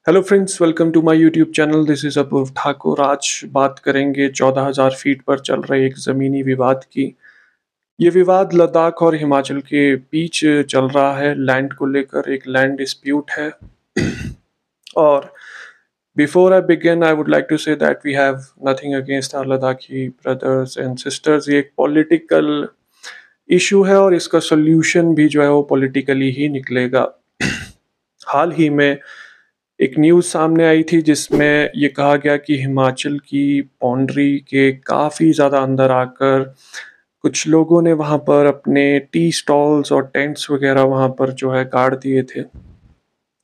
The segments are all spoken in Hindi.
Hello friends, welcome to my YouTube channel. This is Apoorv Thakur. आज बात करेंगे 14,000 फीट पर चल रहे एक ज़मीनी विवाद की। ये विवाद लद्दाख और हिमाचल के बीच चल रहा है। लैंड को लेकर एक लैंड डिस्प्यूट है। और before I begin I would like to say that we have nothing against our Ladakhi brothers and sisters. ये एक पॉलिटिकल इशू है और इसका सोल्यूशन भी जो है वो पॉलिटिकली ही निकलेगा। हाल ही में एक न्यूज़ सामने आई थी जिसमें ये कहा गया कि हिमाचल की बाउंड्री के काफ़ी ज़्यादा अंदर आकर कुछ लोगों ने वहाँ पर अपने टी स्टॉल्स और टेंट्स वगैरह वहाँ पर जो है गाड़ दिए थे।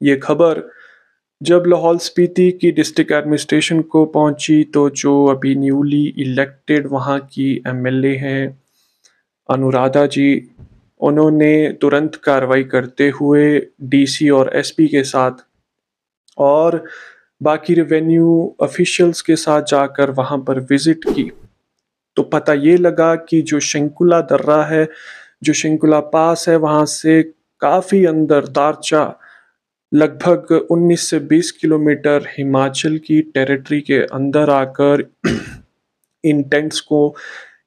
ये खबर जब लाहौल स्पीति की डिस्ट्रिक्ट एडमिनिस्ट्रेशन को पहुंची तो जो अभी न्यूली इलेक्टेड वहाँ की एमएलए हैं अनुराधा जी, उन्होंने तुरंत कार्रवाई करते हुए डीसी और एसपी के साथ और बाकी रेवेन्यू ऑफिशियल्स के साथ जाकर वहाँ पर विज़िट की, तो पता ये लगा कि जो शंकुला दर्रा है, जो शंकुला पास है, वहाँ से काफ़ी अंदर दारचा लगभग 19 से 20 किलोमीटर हिमाचल की टेरिटरी के अंदर आकर इन टेंट्स को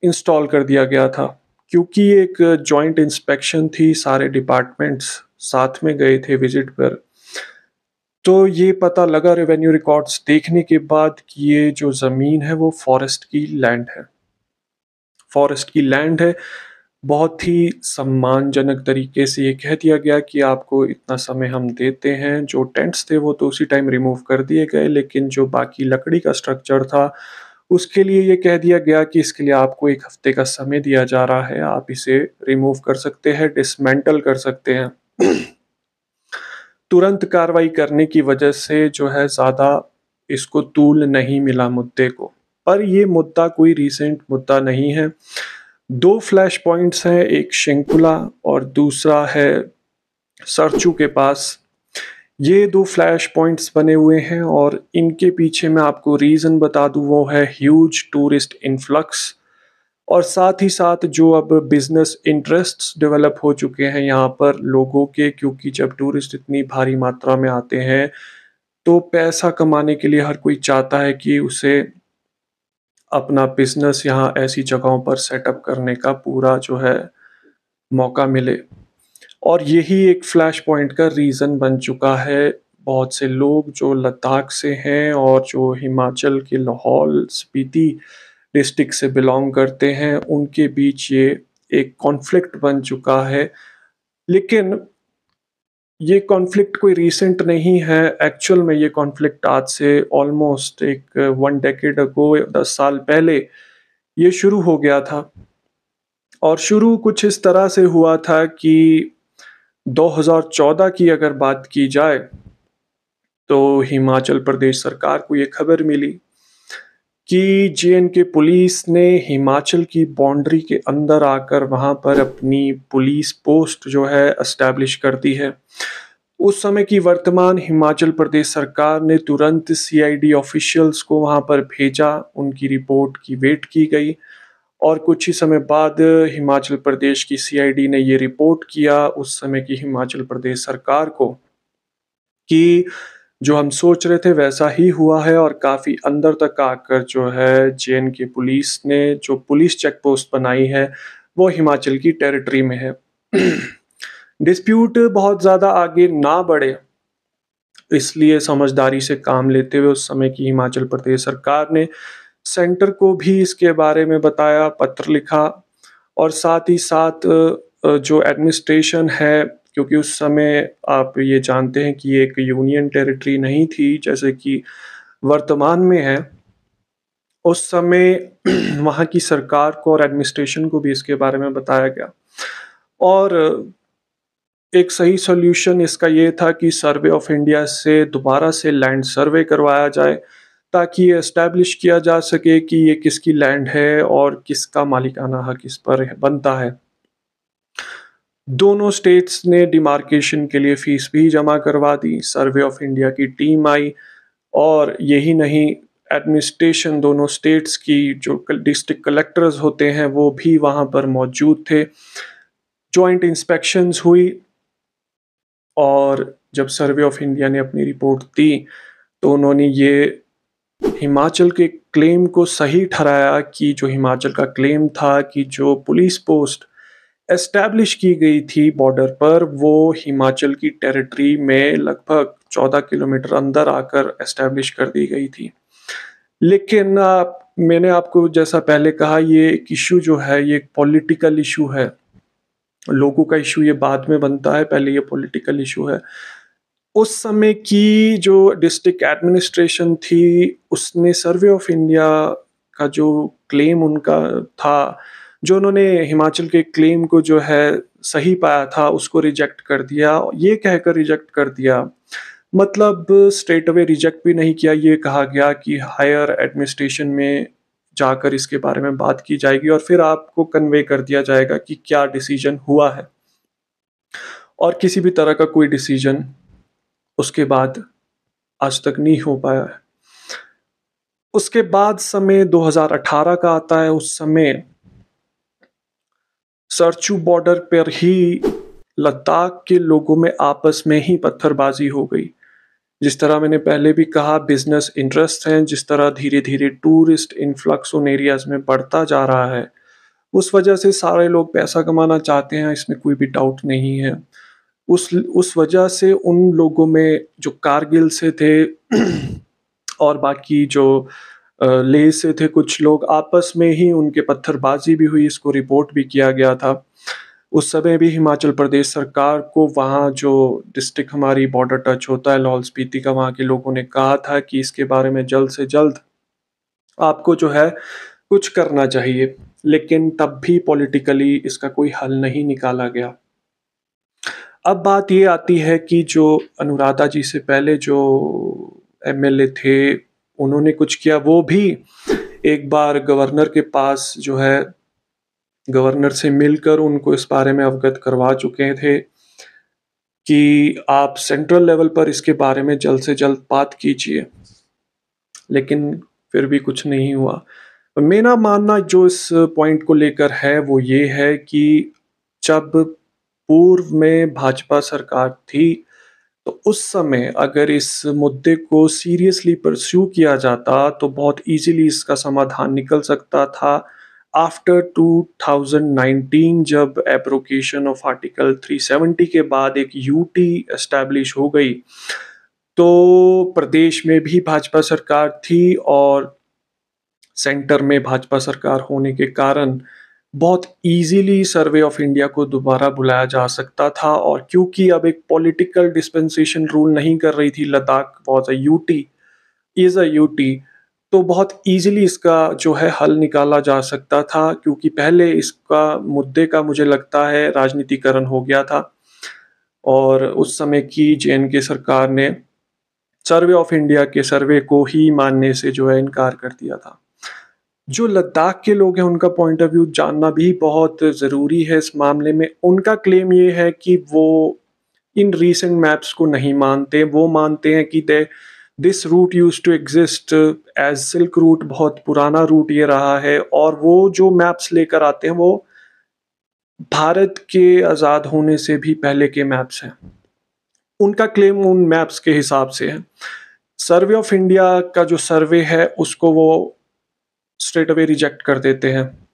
इंस्टॉल कर दिया गया था। क्योंकि एक जॉइंट इंस्पेक्शन थी, सारे डिपार्टमेंट्स साथ में गए थे विज़िट पर, तो ये पता लगा रेवेन्यू रिकॉर्ड्स देखने के बाद कि ये जो ज़मीन है वो फॉरेस्ट की लैंड है। फॉरेस्ट की लैंड है। बहुत ही सम्मानजनक तरीके से ये कह दिया गया कि आपको इतना समय हम देते हैं। जो टेंट्स थे वो तो उसी टाइम रिमूव कर दिए गए, लेकिन जो बाकी लकड़ी का स्ट्रक्चर था उसके लिए ये कह दिया गया कि इसके लिए आपको 1 हफ्ते का समय दिया जा रहा है। आप इसे रिमूव कर सकते हैं, डिसमेंटल कर सकते हैं। तुरंत कार्रवाई करने की वजह से जो है ज़्यादा इसको तूल नहीं मिला मुद्दे को। पर ये मुद्दा कोई रीसेंट मुद्दा नहीं है। 2 फ्लैश पॉइंट्स हैं, एक शंकुला और दूसरा है सरचू के पास। ये 2 फ्लैश पॉइंट्स बने हुए हैं और इनके पीछे मैं आपको रीज़न बता दूँ, वो है ह्यूज टूरिस्ट इन्फ्लक्स और साथ ही साथ जो अब बिजनेस इंटरेस्ट्स डेवलप हो चुके हैं यहाँ पर लोगों के, क्योंकि जब टूरिस्ट इतनी भारी मात्रा में आते हैं तो पैसा कमाने के लिए हर कोई चाहता है कि उसे अपना बिजनेस यहाँ ऐसी जगहों पर सेटअप करने का पूरा जो है मौका मिले। और यही एक फ्लैश पॉइंट का रीज़न बन चुका है। बहुत से लोग जो लद्दाख से हैं और जो हिमाचल के लाहौल स्पीति डिस्ट्रिक्ट से बिलॉन्ग करते हैं, उनके बीच ये एक कॉन्फ्लिक्ट बन चुका है। लेकिन ये कॉन्फ्लिक्ट कोई रीसेंट नहीं है। एक्चुअल में ये कॉन्फ्लिक्ट आज से ऑलमोस्ट एक 1 डेकेड अगो, 10 साल पहले ये शुरू हो गया था। और शुरू कुछ इस तरह से हुआ था कि 2014 की अगर बात की जाए तो हिमाचल प्रदेश सरकार को ये खबर मिली कि जे.एंड.के पुलिस ने हिमाचल की बाउंड्री के अंदर आकर वहाँ पर अपनी पुलिस पोस्ट जो है एस्टैब्लिश कर दी है। उस समय की वर्तमान हिमाचल प्रदेश सरकार ने तुरंत सीआईडी ऑफिशियल्स को वहाँ पर भेजा, उनकी रिपोर्ट की वेट की गई और कुछ ही समय बाद हिमाचल प्रदेश की सीआईडी ने ये रिपोर्ट किया उस समय की हिमाचल प्रदेश सरकार को कि जो हम सोच रहे थे वैसा ही हुआ है और काफ़ी अंदर तक आकर जो है जे.एंड.के पुलिस ने जो पुलिस चेक पोस्ट बनाई है वो हिमाचल की टेरिटरी में है। डिस्प्यूट बहुत ज़्यादा आगे ना बढ़े, इसलिए समझदारी से काम लेते हुए उस समय की हिमाचल प्रदेश सरकार ने सेंटर को भी इसके बारे में बताया, पत्र लिखा और साथ ही साथ जो एडमिनिस्ट्रेशन है, क्योंकि उस समय आप ये जानते हैं कि ये एक यूनियन टेरिटरी नहीं थी जैसे कि वर्तमान में है। उस समय वहाँ की सरकार को और एडमिनिस्ट्रेशन को भी इसके बारे में बताया गया और एक सही सॉल्यूशन इसका ये था कि सर्वे ऑफ इंडिया से दोबारा से लैंड सर्वे करवाया जाए ताकि ये एस्टैब्लिश किया जा सके कि ये किसकी लैंड है और किसका मालिकाना हक इस पर बनता है। दोनों स्टेट्स ने डिमार्केशन के लिए फीस भी जमा करवा दी। सर्वे ऑफ इंडिया की टीम आई और यही नहीं, एडमिनिस्ट्रेशन दोनों स्टेट्स की जो डिस्ट्रिक्ट कलेक्टर्स होते हैं वो भी वहाँ पर मौजूद थे। जॉइंट इंस्पेक्शंस हुई और जब सर्वे ऑफ इंडिया ने अपनी रिपोर्ट दी, तो उन्होंने ये हिमाचल के क्लेम को सही ठहराया कि जो हिमाचल का क्लेम था कि जो पुलिस पोस्ट एस्टैब्लिश की गई थी बॉर्डर पर, वो हिमाचल की टेरिटरी में लगभग 14 किलोमीटर अंदर आकर एस्टैब्लिश कर दी गई थी। लेकिन मैंने आपको जैसा पहले कहा, ये एक इश्यू जो है, ये एक पॉलिटिकल इश्यू है। लोगों का इश्यू ये बाद में बनता है, पहले ये पॉलिटिकल इश्यू है। उस समय की जो डिस्ट्रिक्ट एडमिनिस्ट्रेशन थी, उसने सर्वे ऑफ इंडिया का जो क्लेम उनका था, जो उन्होंने हिमाचल के क्लेम को जो है सही पाया था, उसको रिजेक्ट कर दिया। ये कहकर रिजेक्ट कर दिया, मतलब स्ट्रेट अवे रिजेक्ट भी नहीं किया, ये कहा गया कि हायर एडमिनिस्ट्रेशन में जाकर इसके बारे में बात की जाएगी और फिर आपको कन्वे कर दिया जाएगा कि क्या डिसीजन हुआ है। और किसी भी तरह का कोई डिसीजन उसके बाद आज तक नहीं हो पाया है। उसके बाद समय 2018 का आता है, उस समय सरचू बॉर्डर पर ही लद्दाख के लोगों में आपस में ही पत्थरबाजी हो गई। जिस तरह मैंने पहले भी कहा, बिजनेस इंटरेस्ट हैं, जिस तरह धीरे-धीरे टूरिस्ट इन्फ्लक्स उन एरियाज़ में बढ़ता जा रहा है, उस वजह से सारे लोग पैसा कमाना चाहते हैं, इसमें कोई भी डाउट नहीं है। उस वजह से उन लोगों में जो कारगिल से थे और बाकी जो लेह से थे कुछ लोग, आपस में ही उनके पत्थरबाजी भी हुई, इसको रिपोर्ट भी किया गया था। उस समय भी हिमाचल प्रदेश सरकार को वहाँ जो डिस्ट्रिक्ट हमारी बॉर्डर टच होता है लाहौल स्पीति का, वहाँ के लोगों ने कहा था कि इसके बारे में जल्द से जल्द आपको जो है कुछ करना चाहिए, लेकिन तब भी पॉलिटिकली इसका कोई हल नहीं निकाला गया। अब बात ये आती है कि जो अनुराधा जी से पहले जो एमएलए थे, उन्होंने कुछ किया, वो भी एक बार गवर्नर के पास जो है, गवर्नर से मिलकर उनको इस बारे में अवगत करवा चुके थे कि आप सेंट्रल लेवल पर इसके बारे में जल्द से जल्द बात कीजिए, लेकिन फिर भी कुछ नहीं हुआ। मेरा मानना जो इस पॉइंट को लेकर है वो ये है कि जब पूर्व में भाजपा सरकार थी, तो उस समय अगर इस मुद्दे को सीरियसली परस्यू किया जाता तो बहुत ईज़िली इसका समाधान निकल सकता था। आफ्टर 2019 जब एब्रोगेशन ऑफ आर्टिकल 370 के बाद एक यूटी एस्टैब्लिश हो गई, तो प्रदेश में भी भाजपा सरकार थी और सेंटर में भाजपा सरकार होने के कारण बहुत ईज़िली सर्वे ऑफ इंडिया को दोबारा बुलाया जा सकता था। और क्योंकि अब एक पॉलिटिकल डिस्पेंसेशन रूल नहीं कर रही थी, Ladakh was a UT, is a UT, तो बहुत ईज़िली इसका जो है हल निकाला जा सकता था, क्योंकि पहले इसका मुद्दे का मुझे लगता है राजनीतिकरण हो गया था और उस समय की जेएनके सरकार ने सर्वे ऑफ इंडिया के सर्वे को ही मानने से जो है इनकार कर दिया था। जो लद्दाख के लोग हैं, उनका पॉइंट ऑफ व्यू जानना भी बहुत ज़रूरी है इस मामले में। उनका क्लेम ये है कि वो इन रीसेंट मैप्स को नहीं मानते। वो मानते हैं कि they this route used to exist as silk route, बहुत पुराना रूट ये रहा है, और वो जो मैप्स लेकर आते हैं वो भारत के आज़ाद होने से भी पहले के मैप्स हैं। उनका क्लेम उन मैप्स के हिसाब से है। सर्वे ऑफ इंडिया का जो सर्वे है उसको वो स्ट्रेट अवे रिजेक्ट कर देते हैं।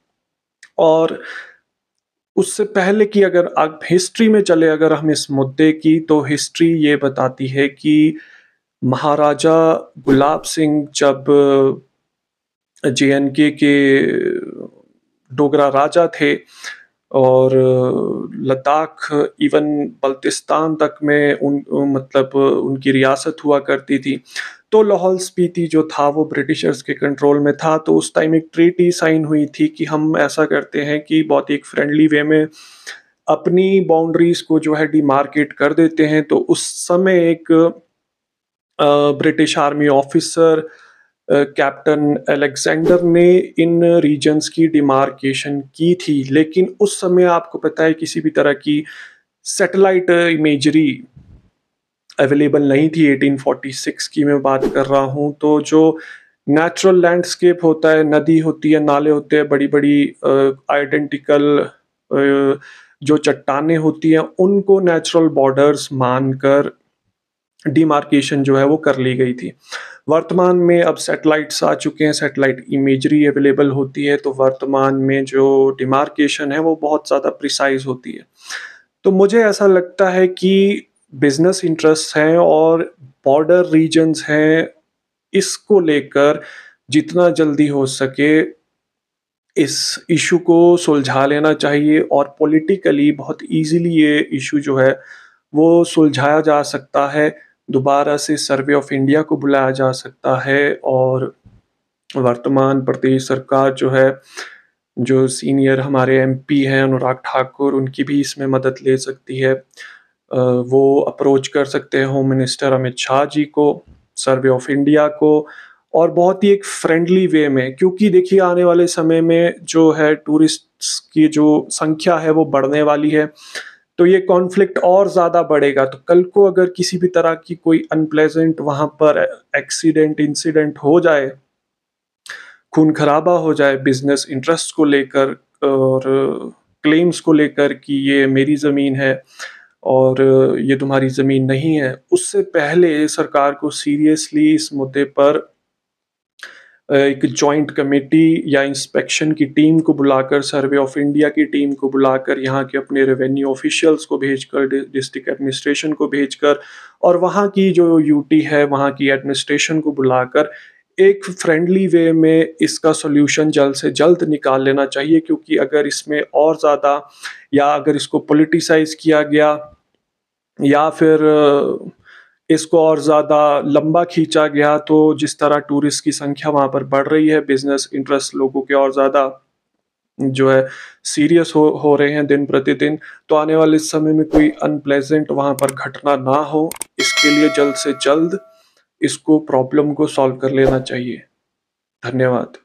और उससे पहले की अगर आप हिस्ट्री में चले, अगर हम इस मुद्दे की, तो हिस्ट्री ये बताती है कि महाराजा गुलाब सिंह जब जेएनके के डोगरा राजा थे और लद्दाख इवन बल्तिस्तान तक में मतलब उनकी रियासत हुआ करती थी, तो लाहौल स्पीति जो था वो ब्रिटिशर्स के कंट्रोल में था। तो उस टाइम एक ट्रीटी साइन हुई थी कि हम ऐसा करते हैं कि बहुत एक फ्रेंडली वे में अपनी बाउंड्रीज को जो है डिमार्केट कर देते हैं। तो उस समय एक British army officer captain Alexander ने इन रीजन्स की डिमार्केशन की थी, लेकिन उस समय आपको पता है किसी भी तरह की सैटेलाइट इमेजरी अवेलेबल नहीं थी। 1846 की मैं बात कर रहा हूँ। तो जो नेचुरल लैंडस्केप होता है, नदी होती है, नाले होते हैं, बड़ी-बड़ी आइडेंटिकल जो चट्टानें होती हैं, उनको नेचुरल बॉर्डर्स मानकर डिमार्केशन जो है वो कर ली गई थी। वर्तमान में अब सैटेलाइट्स आ चुके हैं, सैटेलाइट इमेजरी अवेलेबल होती है, तो वर्तमान में जो डिमार्केशन है वो बहुत ज़्यादा प्रिसाइज़ होती है। तो मुझे ऐसा लगता है कि बिज़नेस इंटरेस्ट हैं और बॉर्डर रीजन्स हैं, इसको लेकर जितना जल्दी हो सके इस इश्यू को सुलझा लेना चाहिए और पॉलिटिकली बहुत ईज़िली ये इश्यू जो है वो सुलझाया जा सकता है। दोबारा से सर्वे ऑफ इंडिया को बुलाया जा सकता है और वर्तमान प्रदेश सरकार जो है, जो सीनियर हमारे एमपी हैं अनुराग ठाकुर, उनकी भी इसमें मदद ले सकती है। वो अप्रोच कर सकते हैं होम मिनिस्टर अमित शाह जी को, सर्वे ऑफ इंडिया को और बहुत ही एक फ्रेंडली वे में, क्योंकि देखिए आने वाले समय में जो है टूरिस्ट्स की जो संख्या है वो बढ़ने वाली है। तो ये कॉन्फ्लिक्ट और ज़्यादा बढ़ेगा, तो कल को अगर किसी भी तरह की कोई अनप्लेज़ेंट वहाँ पर एक्सीडेंट, इंसिडेंट हो जाए, खून-खराबा हो जाए बिज़नेस इंटरेस्ट को लेकर और क्लेम्स को लेकर कि ये मेरी ज़मीन है और ये तुम्हारी ज़मीन नहीं है, उससे पहले सरकार को सीरियसली इस मुद्दे पर एक जॉइंट कमेटी या इंस्पेक्शन की टीम को बुलाकर, सर्वे ऑफ इंडिया की टीम को बुलाकर, यहाँ के अपने रेवेन्यू ऑफिशियल्स को भेजकर, डिस्ट्रिक्ट एडमिनिस्ट्रेशन को भेजकर और वहाँ की जो यूटी है, वहाँ की एडमिनिस्ट्रेशन को बुलाकर एक फ्रेंडली वे में इसका सॉल्यूशन जल्द से जल्द निकाल लेना चाहिए, क्योंकि अगर इसमें और ज़्यादा या अगर इसको पॉलिटिसाइज़ किया गया या फिर इसको और ज़्यादा लंबा खींचा गया, तो जिस तरह टूरिस्ट की संख्या वहाँ पर बढ़ रही है, बिज़नेस इंटरेस्ट लोगों के और ज़्यादा जो है सीरियस हो रहे हैं दिन प्रतिदिन, तो आने वाले समय में कोई अनप्लेज़ेंट वहाँ पर घटना ना हो, इसके लिए जल्द से जल्द इसको प्रॉब्लम को सॉल्व कर लेना चाहिए। धन्यवाद।